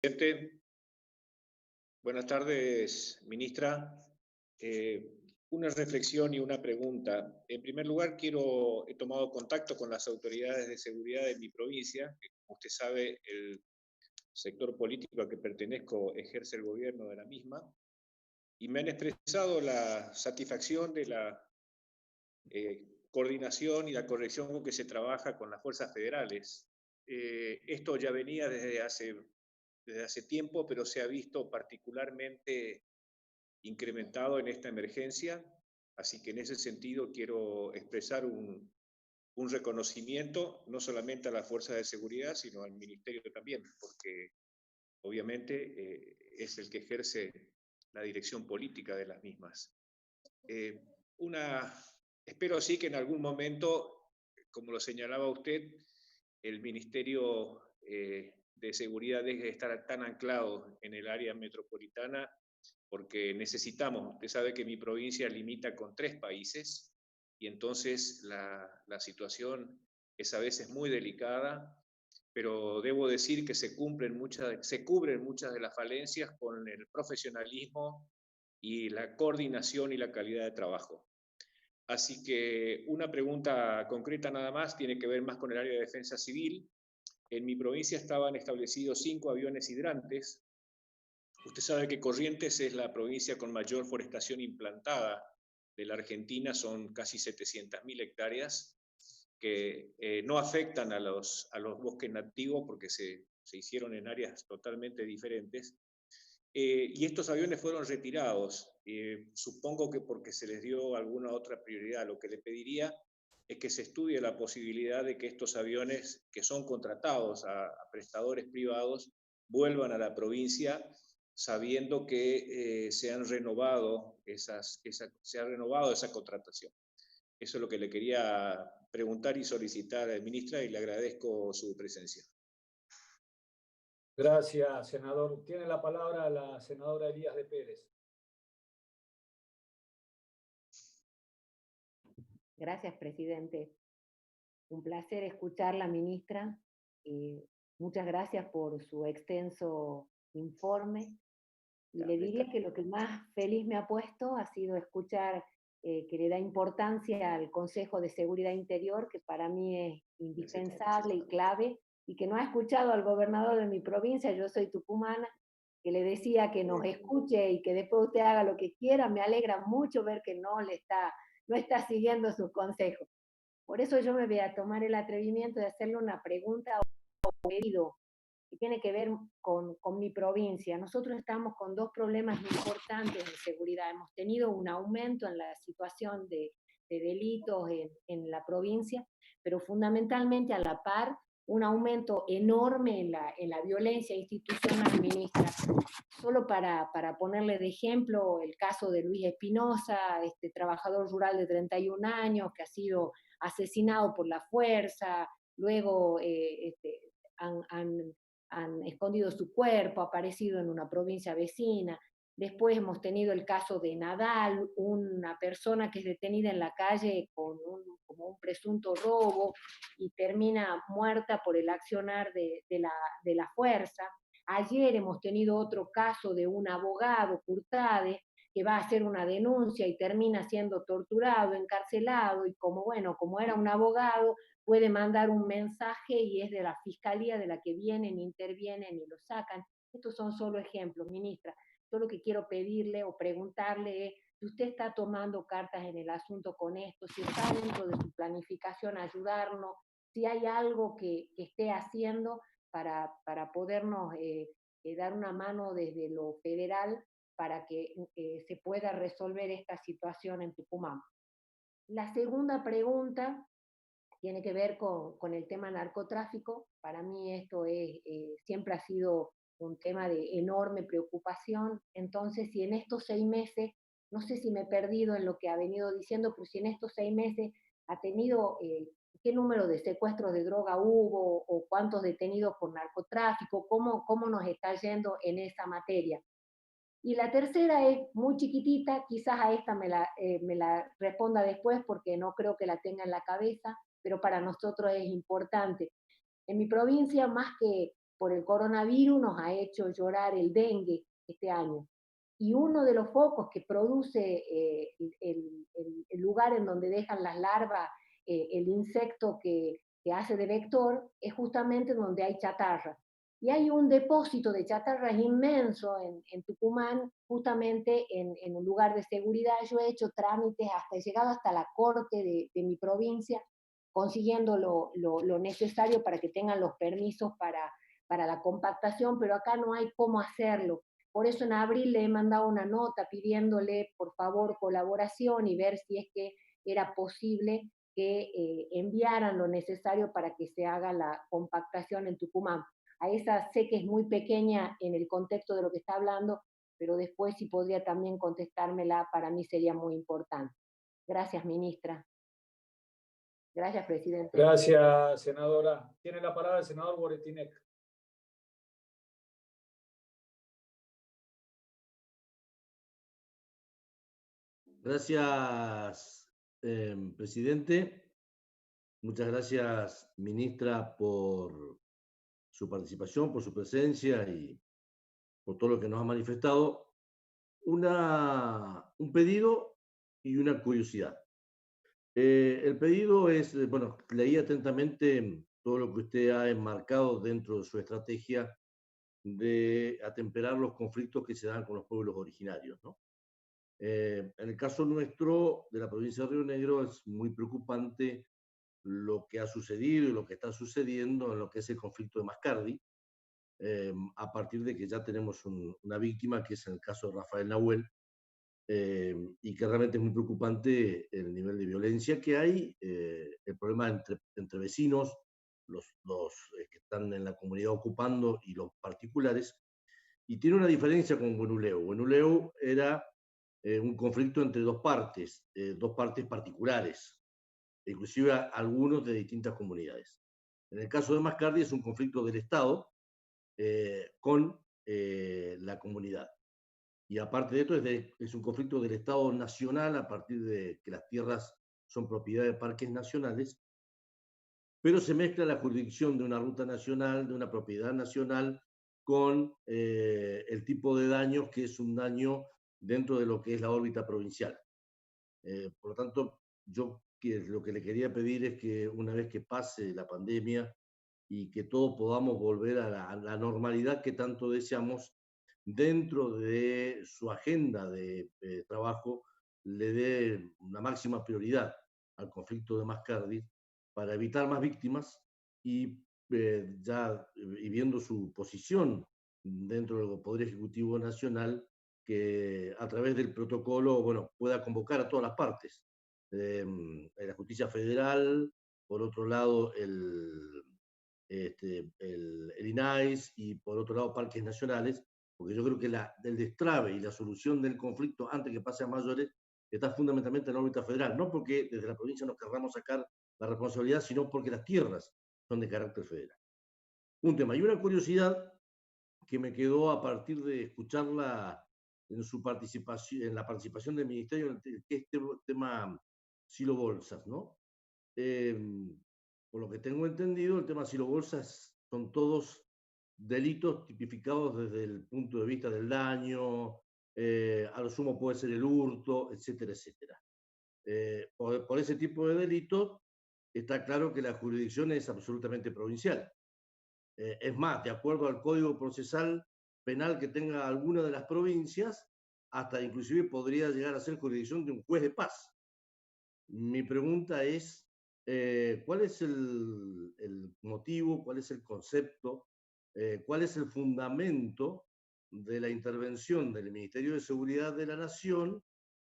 Presidente, buenas tardes, ministra. Una reflexión y una pregunta. En primer lugar, he tomado contacto con las autoridades de seguridad de mi provincia, que como usted sabe, el sector político al que pertenezco ejerce el gobierno de la misma, y me han expresado la satisfacción de la coordinación y la corrección con que se trabaja con las fuerzas federales. Esto ya venía desde hace tiempo, pero se ha visto particularmente incrementado en esta emergencia, así que en ese sentido quiero expresar un reconocimiento no solamente a las fuerzas de seguridad, sino al ministerio también, porque obviamente es el que ejerce la dirección política de las mismas. Eh, una, Espero sí que en algún momento, como lo señalaba usted, el Ministerio de Seguridad deje de estar tan anclado en el área metropolitana, porque necesitamos, usted sabe que mi provincia limita con 3 países, y entonces la situación es a veces muy delicada, pero debo decir que se cubren muchas de las falencias con el profesionalismo y la coordinación y la calidad de trabajo. Así que una pregunta concreta nada más, tiene que ver más con el área de defensa civil. En mi provincia estaban establecidos 5 aviones hidrantes. Usted sabe que Corrientes es la provincia con mayor forestación implantada de la Argentina, son casi 700.000 hectáreas que no afectan a los bosques nativos porque se hicieron en áreas totalmente diferentes. Y estos aviones fueron retirados, supongo que porque se les dio alguna otra prioridad. Lo que le pediría es que se estudie la posibilidad de que estos aviones, que son contratados a prestadores privados, vuelvan a la provincia, sabiendo que se ha renovado esa contratación. Eso es lo que le quería preguntar y solicitar, ministra, y le agradezco su presencia. Gracias, senador. Tiene la palabra la senadora Elías de Pérez. Gracias, presidente. Un placer escucharla, ministra. Muchas gracias por su extenso informe. Y le diría que lo que más feliz me ha puesto ha sido escuchar que le da importancia al Consejo de Seguridad Interior, que para mí es indispensable y clave, y que no ha escuchado al gobernador de mi provincia. Yo soy tucumana, que le decía que nos escuche y que después usted haga lo que quiera. Me alegra mucho ver que no está siguiendo sus consejos. Por eso yo me voy a tomar el atrevimiento de hacerle una pregunta o pedido que tiene que ver con mi provincia. Nosotros estamos con 2 problemas importantes de seguridad. Hemos tenido un aumento en la situación de delitos en la provincia, pero fundamentalmente a la par un aumento enorme en la violencia institucional, ministra. Solo para ponerle de ejemplo el caso de Luis Espinosa, este trabajador rural de 31 años que ha sido asesinado por la fuerza, luego han escondido su cuerpo, ha aparecido en una provincia vecina. Después hemos tenido el caso de Nadal, una persona que es detenida en la calle como un presunto robo y termina muerta por el accionar de la fuerza. Ayer hemos tenido otro caso de un abogado, Curtade, que va a hacer una denuncia y termina siendo torturado, encarcelado, y como era un abogado, puede mandar un mensaje y es de la fiscalía de la que vienen, intervienen y lo sacan. Estos son solo ejemplos, ministra. Yo lo que quiero pedirle o preguntarle es si usted está tomando cartas en el asunto con esto, si está dentro de su planificación ayudarnos, si hay algo que esté haciendo para podernos dar una mano desde lo federal para que se pueda resolver esta situación en Tucumán. La segunda pregunta tiene que ver con el tema narcotráfico. Para mí esto siempre ha sido un tema de enorme preocupación. Entonces, si en estos 6 meses, no sé si me he perdido en lo que ha venido diciendo, pero si en estos 6 meses ha tenido, qué número de secuestros de droga hubo, o cuántos detenidos por narcotráfico, cómo nos está yendo en esa materia. Y la tercera es muy chiquitita, quizás a esta me la responda después porque no creo que la tenga en la cabeza, pero para nosotros es importante. En mi provincia, más que por el coronavirus nos ha hecho llorar el dengue este año. Y uno de los focos que produce el lugar en donde dejan las larvas, el insecto que hace de vector, es justamente donde hay chatarra. Y hay un depósito de chatarras inmenso en Tucumán, justamente en un lugar de seguridad. Yo he hecho trámites, he llegado hasta la corte de mi provincia, consiguiendo lo necesario para que tengan los permisos para la compactación, pero acá no hay cómo hacerlo. Por eso en abril le he mandado una nota pidiéndole, por favor, colaboración y ver si es que era posible que enviaran lo necesario para que se haga la compactación en Tucumán. A esa sé que es muy pequeña en el contexto de lo que está hablando, pero después si podría también contestármela, para mí sería muy importante. Gracias, ministra. Gracias, presidente. Gracias, senadora. Tiene la palabra el senador Boretinec. Gracias, presidente. Muchas gracias, ministra, por su participación, por su presencia y por todo lo que nos ha manifestado. Un pedido y una curiosidad. El pedido es, bueno, leí atentamente todo lo que usted ha enmarcado dentro de su estrategia de atemperar los conflictos que se dan con los pueblos originarios, ¿no? En el caso nuestro, de la provincia de Río Negro, es muy preocupante lo que ha sucedido y lo que está sucediendo en lo que es el conflicto de Mascardi, a partir de que ya tenemos una víctima, que es en el caso de Rafael Nahuel, y que realmente es muy preocupante el nivel de violencia que hay, el problema entre vecinos, los que están en la comunidad ocupando y los particulares, y tiene una diferencia con Buenuleu. Buenuleu era un conflicto entre dos partes particulares, inclusive algunos de distintas comunidades. En el caso de Mascardi es un conflicto del Estado con la comunidad. Y aparte de esto, es un conflicto del Estado nacional a partir de que las tierras son propiedad de parques nacionales, pero se mezcla la jurisdicción de una ruta nacional, de una propiedad nacional, con el tipo de daños que es un daño dentro de lo que es la órbita provincial. Por lo tanto, yo lo que le quería pedir es que una vez que pase la pandemia y que todos podamos volver a la normalidad que tanto deseamos, dentro de su agenda de trabajo, le dé una máxima prioridad al conflicto de Mascardi para evitar más víctimas y y viendo su posición dentro del Poder Ejecutivo Nacional, que a través del protocolo, bueno, pueda convocar a todas las partes. La justicia federal, por otro lado el INAIS y por otro lado parques nacionales, porque yo creo que el destrave y la solución del conflicto antes que pase a mayores está fundamentalmente en la órbita federal, no porque desde la provincia nos querramos sacar la responsabilidad, sino porque las tierras son de carácter federal. Un tema. Y una curiosidad que me quedó a partir de escucharla en su participación, en la participación del ministerio, que es este tema Silo Bolsas, ¿no? Por lo que tengo entendido, el tema Silo Bolsas son todos delitos tipificados desde el punto de vista del daño, a lo sumo puede ser el hurto, etcétera, etcétera. Por ese tipo de delitos está claro que la jurisdicción es absolutamente provincial. Es más, de acuerdo al Código Procesal Penal que tenga alguna de las provincias, hasta inclusive podría llegar a ser jurisdicción de un juez de paz. Mi pregunta es, ¿cuál es el motivo, cuál es el concepto, cuál es el fundamento de la intervención del Ministerio de Seguridad de la Nación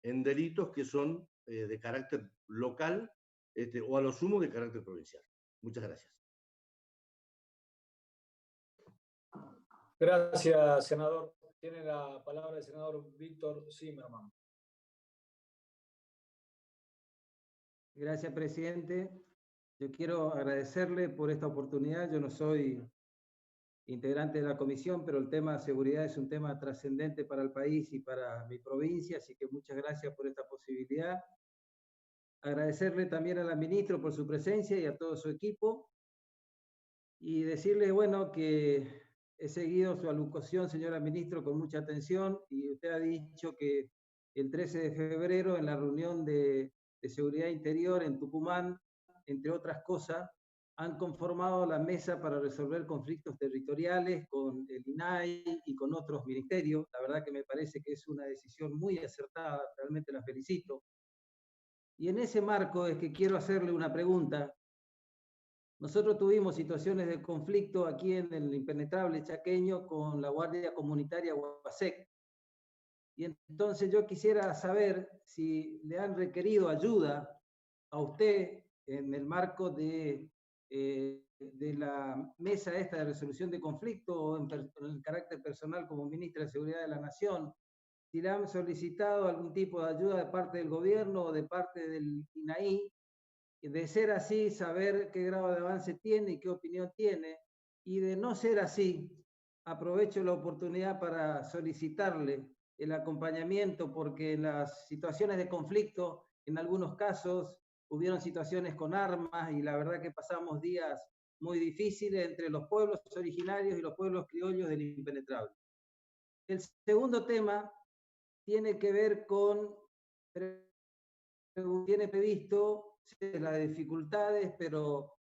en delitos que son de carácter local o a lo sumo de carácter provincial? Muchas gracias. Gracias, senador. Tiene la palabra el senador Víctor Zimmerman. Gracias, presidente. Yo quiero agradecerle por esta oportunidad. Yo no soy integrante de la comisión, pero el tema de seguridad es un tema trascendente para el país y para mi provincia, así que muchas gracias por esta posibilidad. Agradecerle también a la ministra por su presencia y a todo su equipo. y decirle, bueno, que he seguido su alocución, señora ministro, con mucha atención, y usted ha dicho que el 13 de febrero, en la reunión de Seguridad Interior en Tucumán, entre otras cosas, han conformado la mesa para resolver conflictos territoriales con el INAI y con otros ministerios. La verdad que me parece que es una decisión muy acertada, realmente la felicito. Y en ese marco es que quiero hacerle una pregunta. Nosotros tuvimos situaciones de conflicto aquí en el impenetrable chaqueño con la Guardia Comunitaria Guasec. Y entonces yo quisiera saber si le han requerido ayuda a usted en el marco de la mesa esta de resolución de conflicto o en el carácter personal como ministra de Seguridad de la Nación, si le han solicitado algún tipo de ayuda de parte del gobierno o de parte del INAI. De ser así, saber qué grado de avance tiene y qué opinión tiene, y de no ser así, aprovecho la oportunidad para solicitarle el acompañamiento, porque en las situaciones de conflicto, en algunos casos, hubieron situaciones con armas y la verdad que pasamos días muy difíciles entre los pueblos originarios y los pueblos criollos del impenetrable. El segundo tema tiene que ver con, tiene previsto las dificultades, pero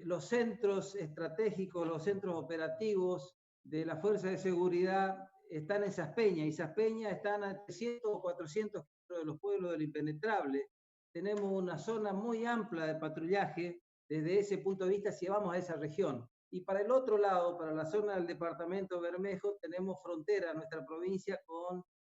los centros estratégicos, los centros operativos de la Fuerza de Seguridad están en Saspeña, y Saspeña están a 300 o 400 kilómetros de los pueblos del impenetrable. Tenemos una zona muy amplia de patrullaje desde ese punto de vista si vamos a esa región. Y para el otro lado, para la zona del departamento Bermejo, tenemos frontera, nuestra provincia,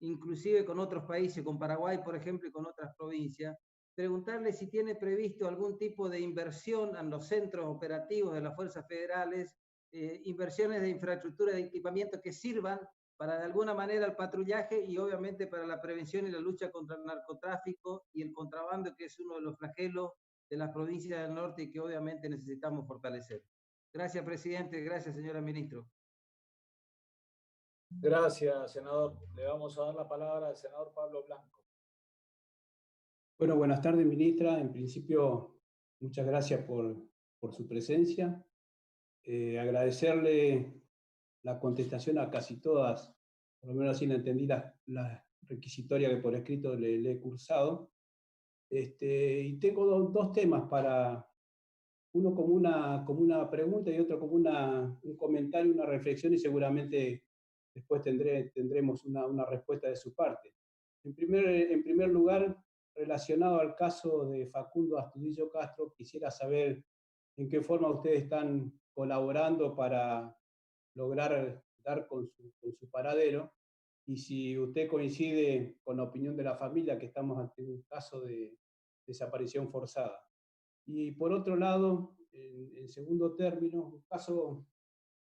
inclusive con otros países, con Paraguay, por ejemplo, y con otras provincias. Preguntarle si tiene previsto algún tipo de inversión en los centros operativos de las fuerzas federales, inversiones de infraestructura, de equipamiento que sirvan para de alguna manera el patrullaje y obviamente para la prevención y la lucha contra el narcotráfico y el contrabando, que es uno de los flagelos de las provincias del norte y que obviamente necesitamos fortalecer. Gracias, presidente. Gracias, señora ministro. Gracias, senador. Le vamos a dar la palabra al senador Pablo Blanco. Bueno, buenas tardes, ministra. En principio, muchas gracias por su presencia. Agradecerle la contestación a casi todas, por lo menos así la entendí, la requisitoria que por escrito le he cursado. Y tengo dos temas uno como una pregunta y otro como un comentario, una reflexión, y seguramente después tendremos una respuesta de su parte. En primer lugar, relacionado al caso de Facundo Astudillo Castro, quisiera saber en qué forma ustedes están colaborando para lograr dar con su paradero, y si usted coincide con la opinión de la familia que estamos ante un caso de desaparición forzada. Y por otro lado, en segundo término, un caso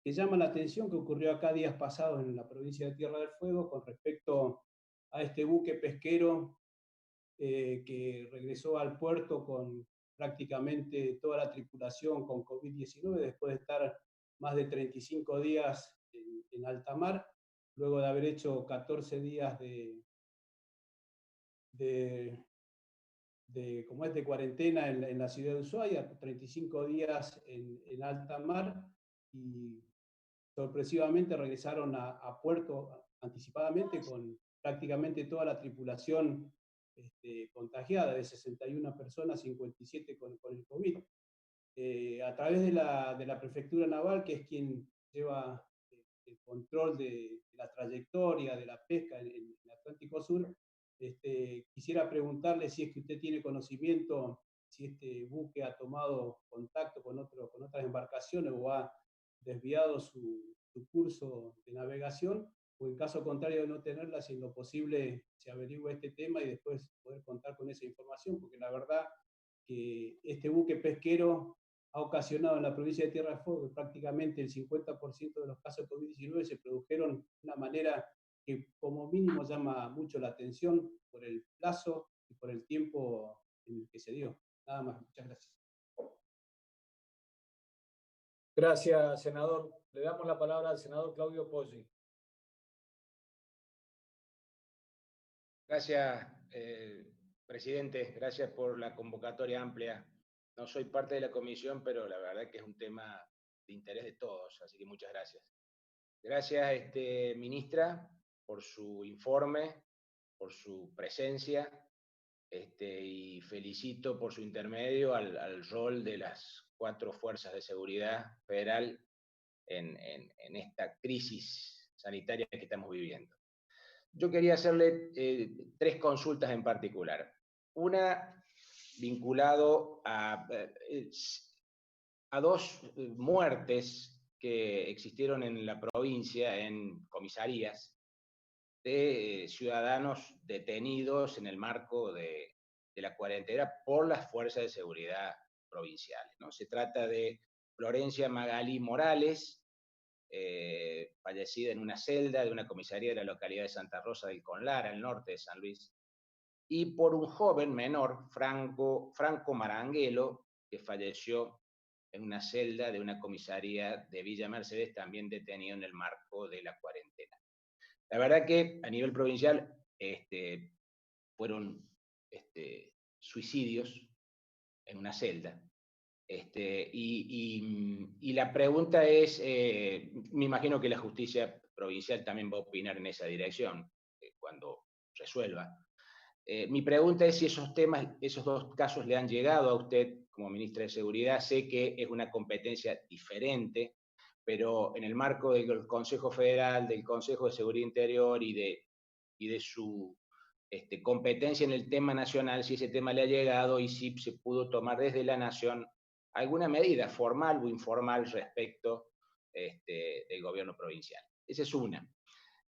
que llama la atención que ocurrió acá días pasados en la provincia de Tierra del Fuego con respecto a este buque pesquero que regresó al puerto con prácticamente toda la tripulación con COVID-19 después de estar más de 35 días en alta mar, luego de haber hecho 14 días de cuarentena en la ciudad de Ushuaia, 35 días en alta mar, y sorpresivamente regresaron a puerto anticipadamente con prácticamente toda la tripulación contagiada, de 61 personas, 57 con el COVID. A través de la Prefectura Naval, que es quien lleva el control de la trayectoria de la pesca en el Atlántico Sur, quisiera preguntarle si es que usted tiene conocimiento, si este buque ha tomado contacto con otras embarcaciones o ha desviado su curso de navegación, o en caso contrario de no tenerla, si en lo posible se averigua este tema y después poder contar con esa información, porque la verdad que este buque pesquero ha ocasionado en la provincia de Tierra del Fuego que prácticamente el 50% de los casos de COVID-19 se produjeron de una manera que como mínimo llama mucho la atención por el plazo y por el tiempo en el que se dio. Nada más, muchas gracias. Gracias, senador. Le damos la palabra al senador Claudio Poggi. Gracias, presidente. Gracias por la convocatoria amplia. No soy parte de la comisión, pero la verdad que es un tema de interés de todos, así que muchas gracias. Gracias, ministra, por su informe, por su presencia, y felicito por su intermedio al rol de las 4 fuerzas de seguridad federal en esta crisis sanitaria que estamos viviendo. Yo quería hacerle 3 consultas en particular. Una vinculado a 2 muertes que existieron en la provincia, en comisarías, de ciudadanos detenidos en el marco de la cuarentena por las fuerzas de seguridad provinciales, ¿no? Se trata de Florencia Magalí Morales, fallecida en una celda de una comisaría de la localidad de Santa Rosa del Conlar, al norte de San Luis, y por un joven menor, Franco Maranguelo, que falleció en una celda de una comisaría de Villa Mercedes, también detenido en el marco de la cuarentena. La verdad que a nivel provincial fueron suicidios en una celda. Y la pregunta es, me imagino que la justicia provincial también va a opinar en esa dirección cuando resuelva. Mi pregunta es si esos 2 casos le han llegado a usted como ministra de Seguridad. Sé que es una competencia diferente, pero en el marco del Consejo Federal, del Consejo de Seguridad Interior y de su competencia en el tema nacional, si ese tema le ha llegado y si se pudo tomar desde la Nación alguna medida formal o informal respecto del gobierno provincial. Esa es una.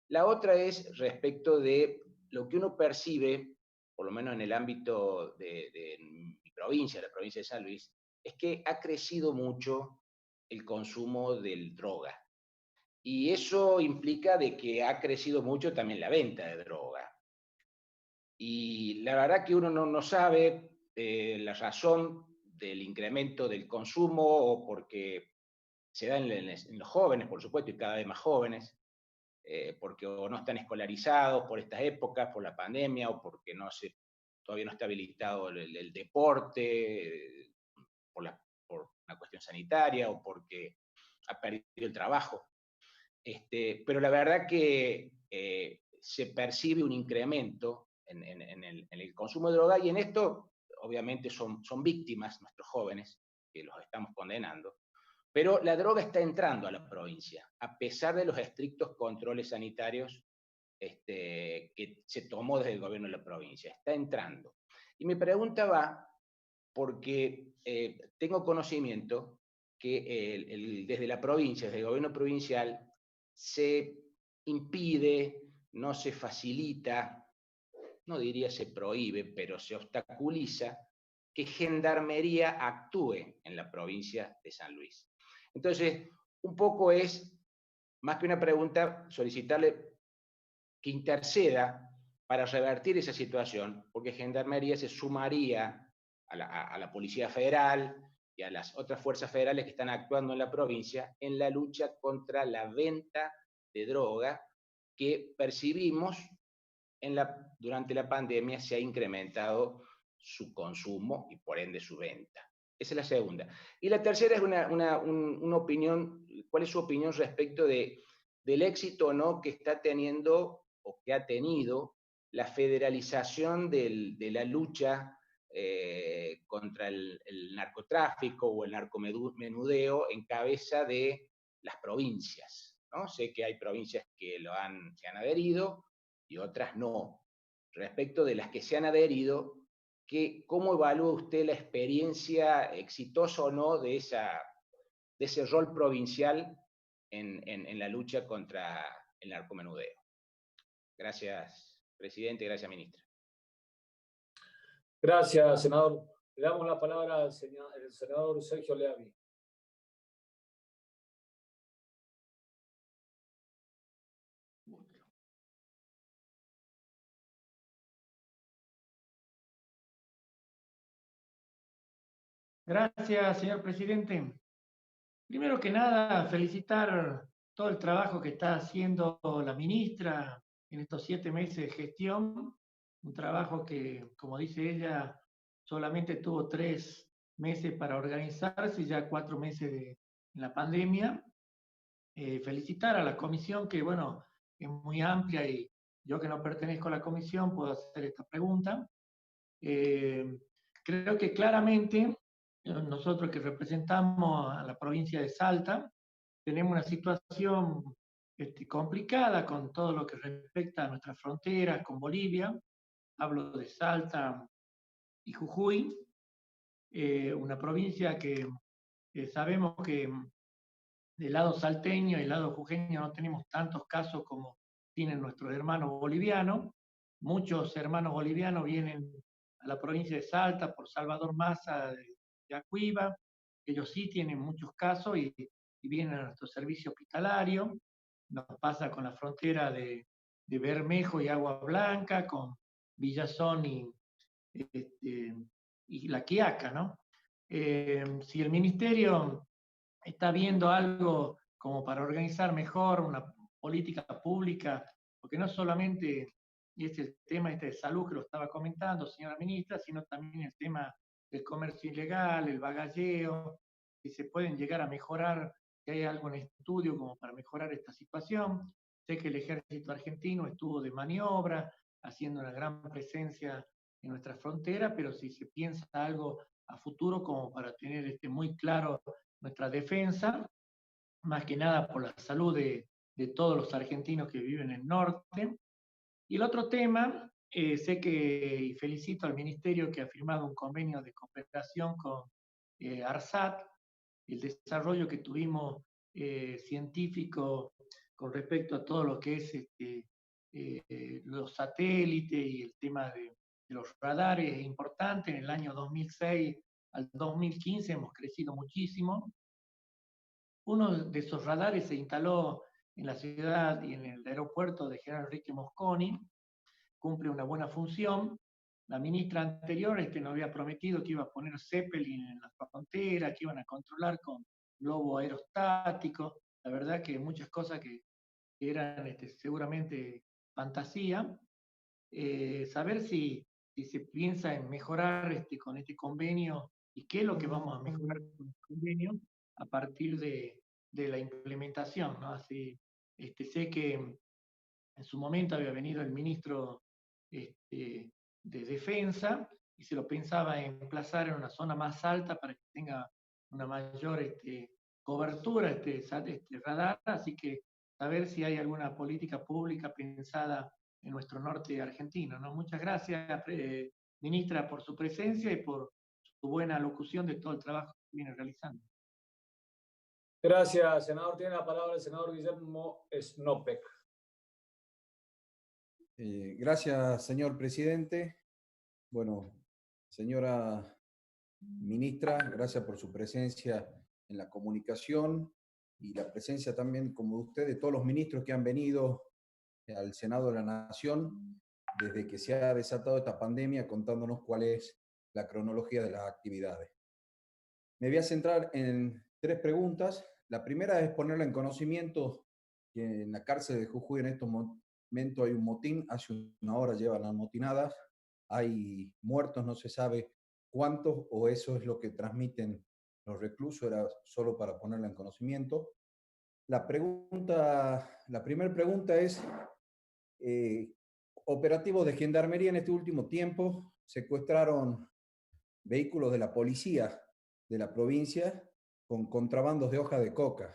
La otra es respecto de lo que uno percibe, por lo menos en el ámbito de mi provincia, la provincia de San Luis, es que ha crecido mucho el consumo de droga. Y eso implica de que ha crecido mucho también la venta de droga. Y la verdad que uno no sabe la razón del incremento del consumo, o porque se da en los jóvenes, por supuesto, y cada vez más jóvenes, porque o no están escolarizados por estas épocas, por la pandemia, o porque todavía no está habilitado el deporte, por una cuestión sanitaria, o porque ha perdido el trabajo. Pero la verdad que se percibe un incremento en el consumo de droga, y en esto obviamente son víctimas nuestros jóvenes, que los estamos condenando, pero la droga está entrando a la provincia, a pesar de los estrictos controles sanitarios que se tomó desde el gobierno de la provincia. Está entrando. Y mi pregunta va porque tengo conocimiento que desde la provincia, desde el gobierno provincial, se impide, no se facilita, no diría se prohíbe, pero se obstaculiza que Gendarmería actúe en la provincia de San Luis. Entonces, un poco es, más que una pregunta, solicitarle que interceda para revertir esa situación, porque Gendarmería se sumaría a la Policía Federal y a las otras fuerzas federales que están actuando en la provincia en la lucha contra la venta de droga, que percibimos durante la pandemia se ha incrementado su consumo y por ende su venta. Esa es la segunda. Y la tercera es una opinión. ¿Cuál es su opinión respecto del éxito o no que está teniendo o que ha tenido la federalización de la lucha contra el narcotráfico o el narcomenudeo en cabeza de las provincias, ¿no? Sé que hay provincias que se han adherido y otras no. Respecto de las que se han adherido, ¿cómo evalúa usted la experiencia exitosa o no de ese rol provincial en la lucha contra el narcomenudeo? Gracias, presidente, gracias, ministra. Gracias, senador. Le damos la palabra al senador Sergio Leavi. Gracias, señor presidente. Primero que nada, felicitar todo el trabajo que está haciendo la ministra en estos 7 meses de gestión. Un trabajo que, como dice ella, solamente tuvo 3 meses para organizarse y ya 4 meses la pandemia. Felicitar a la comisión, que bueno, es muy amplia y yo que no pertenezco a la comisión puedo hacer esta pregunta. Creo que claramente nosotros que representamos a la provincia de Salta tenemos una situación complicada con todo lo que respecta a nuestras fronteras con Bolivia. Hablo de Salta y Jujuy, una provincia que sabemos que del lado salteño y del lado jujeño no tenemos tantos casos como tienen nuestros hermanos bolivianos. Muchos hermanos bolivianos vienen a la provincia de Salta por Salvador Massa de Acuiba. Ellos sí tienen muchos casos y vienen a nuestro servicio hospitalario. Nos pasa con la frontera de Bermejo y Agua Blanca, con Villazón y La Quiaca, ¿no? Si el ministerio está viendo algo como para organizar mejor una política pública, porque no solamente es el tema de salud que lo estaba comentando, señora ministra, sino también el tema del comercio ilegal, el bagalleo, si se pueden llegar a mejorar, si hay algo en estudio como para mejorar esta situación. Sé que el ejército argentino estuvo de maniobra, haciendo una gran presencia en nuestra frontera, pero si se piensa algo a futuro como para tener muy claro nuestra defensa, más que nada por la salud de todos los argentinos que viven en el norte. Y el otro tema, sé que, y felicito al Ministerio que ha firmado un convenio de cooperación con ARSAT, el desarrollo que tuvimos científico con respecto a todo lo que es los satélites y el tema de los radares es importante. En el año 2006 al 2015 hemos crecido muchísimo. Uno de esos radares se instaló en la ciudad y en el aeropuerto de General Enrique Mosconi, cumple una buena función. La ministra anterior nos había prometido que iba a poner Zeppelin en la frontera, que iban a controlar con globo aerostático. La verdad que muchas cosas que eran seguramente fantasía. Saber si se piensa en mejorar con este convenio y qué es lo que vamos a mejorar con el convenio a partir de la implementación, ¿no? Así, sé que en su momento había venido el ministro de Defensa y se lo pensaba emplazar en una zona más alta para que tenga una mayor cobertura este radar, así que saber si hay alguna política pública pensada en nuestro norte argentino, ¿no? Muchas gracias, ministra, por su presencia y por su buena locución de todo el trabajo que viene realizando. Gracias, senador. Tiene la palabra el senador Guillermo Snopek. Gracias, señor presidente. Bueno, señora ministra, gracias por su presencia en la comunicación y la presencia también, como usted, de todos los ministros que han venido al Senado de la Nación desde que se ha desatado esta pandemia, contándonos cuál es la cronología de las actividades. Me voy a centrar en 3 preguntas. La primera es ponerla en conocimiento que en la cárcel de Jujuy en estos momentos hay un motín, hace una hora llevan amotinadas, hay muertos, no se sabe cuántos, o eso es lo que transmiten los reclusos, era solo para ponerla en conocimiento. La primera pregunta es, operativos de gendarmería en este último tiempo secuestraron vehículos de la policía de la provincia con contrabandos de hoja de coca.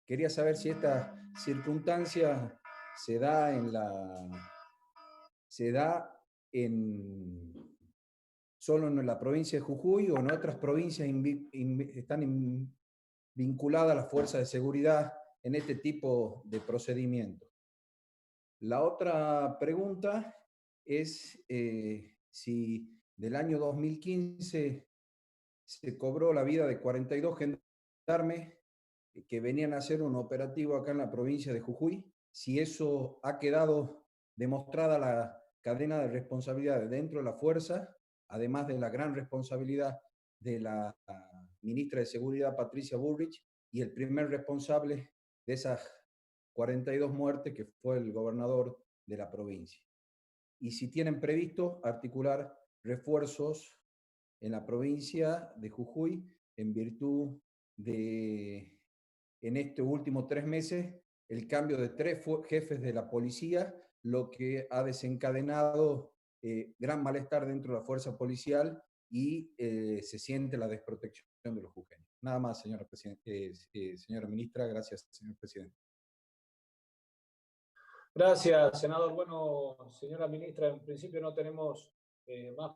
Quería saber si esta circunstancia se da solo en la provincia de Jujuy o en otras provincias están vinculadas a las fuerzas de seguridad en este tipo de procedimientos. La otra pregunta es si del año 2015 se cobró la vida de 42 gendarmes que venían a hacer un operativo acá en la provincia de Jujuy, si eso ha quedado demostrada la cadena de responsabilidades dentro de la fuerza, además de la gran responsabilidad de la ministra de Seguridad, Patricia Bullrich, y el primer responsable de esas 42 muertes, que fue el gobernador de la provincia. Y si tienen previsto articular refuerzos en la provincia de Jujuy en virtud de en estos últimos 3 meses el cambio de 3 jefes de la policía, lo que ha desencadenado gran malestar dentro de la fuerza policial y se siente la desprotección de los jujeños. Nada más, señora ministra. Gracias, señor presidente. Gracias, senador. Bueno, señora ministra, en principio no tenemos más